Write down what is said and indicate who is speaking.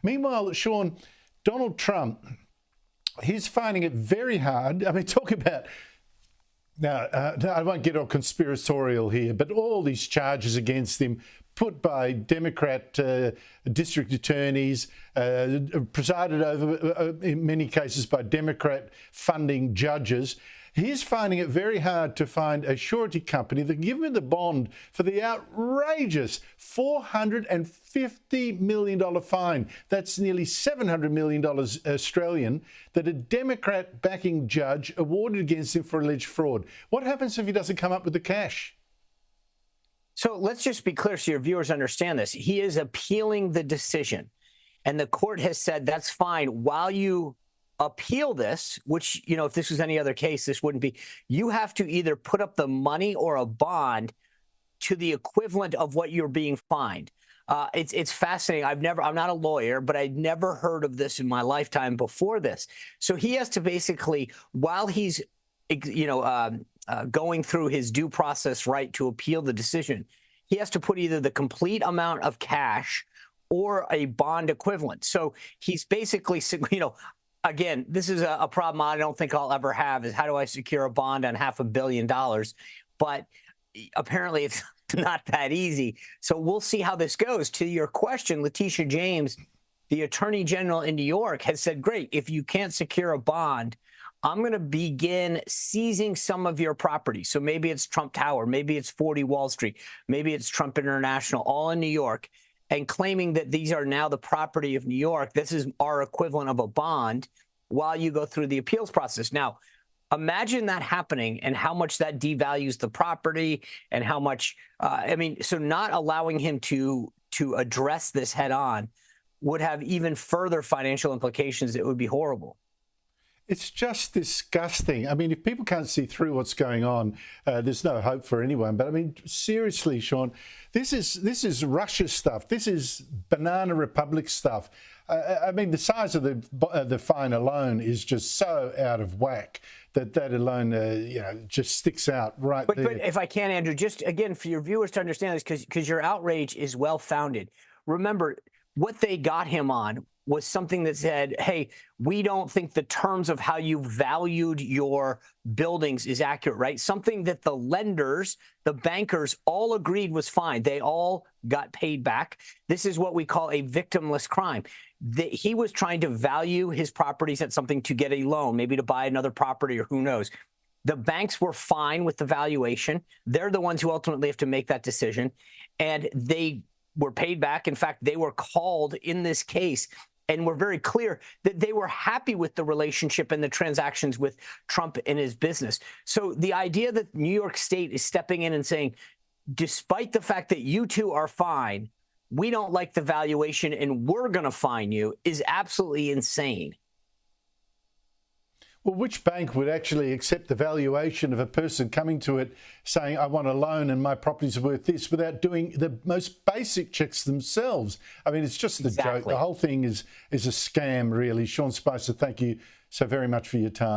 Speaker 1: Meanwhile, Sean, Donald Trump, he's finding it very hard. I mean, talk about, now, I won't get all conspiratorial here, but all these charges against him put by Democrat district attorneys, presided over in many cases by Democrat funding judges. He's finding it very hard to find a surety company that can give him the bond for the outrageous $450 million fine. That's nearly $700 million Australian that a Democrat backing judge awarded against him for alleged fraud. What happens if he doesn't come up with the cash?
Speaker 2: So let's just be clear so your viewers understand this. He is appealing the decision, and the court has said that's fine while you appeal this, which, you know, if this was any other case, this wouldn't be. You have to either put up the money or a bond to the equivalent of what you're being fined. It's fascinating. I'm not a lawyer, but I'd never heard of this in my lifetime before this. So he has to basically, while he's, going through his due process right to appeal the decision, he has to put either the complete amount of cash or a bond equivalent. So he's basically, again, this is a problem I don't think I'll ever have, is how do I secure a bond on $500 million? But apparently it's not that easy. So we'll see how this goes. To your question, Letitia James, the Attorney General in New York, has said, great, if you can't secure a bond, I'm going to begin seizing some of your property. So maybe it's Trump Tower, maybe it's 40 Wall Street, maybe it's Trump International, all in New York, and claiming that these are now the property of New York. This is our equivalent of a bond while you go through the appeals process. Now, imagine that happening and how much that devalues the property and how much, so not allowing him to address this head on would have even further financial implications. It would be horrible.
Speaker 1: It's just disgusting. I mean, if people can't see through what's going on, there's no hope for anyone. But I mean, seriously, Sean, this is Russia stuff. This is Banana Republic stuff. I mean, the size of the fine alone is just so out of whack that alone, just sticks out right there.
Speaker 2: But if I can, Andrew, just again for your viewers to understand this, because your outrage is well founded. Remember, what they got him on was something that said, hey, we don't think the terms of how you valued your buildings is accurate, right? Something that the lenders, the bankers all agreed was fine. They all got paid back. This is what we call a victimless crime. He was trying to value his properties at something to get a loan, maybe to buy another property or who knows. The banks were fine with the valuation. They're the ones who ultimately have to make that decision. And they were paid back. In fact, they were called in this case and were very clear that they were happy with the relationship and the transactions with Trump and his business. So the idea that New York State is stepping in and saying, despite the fact that you two are fine, we don't like the valuation and we're going to fine you, is absolutely insane.
Speaker 1: Well, which bank would actually accept the valuation of a person coming to it saying, I want a loan and my property's worth this, without doing the most basic checks themselves? I mean, it's just a joke. The whole thing is a scam, really. Sean Spicer, thank you so very much for your time.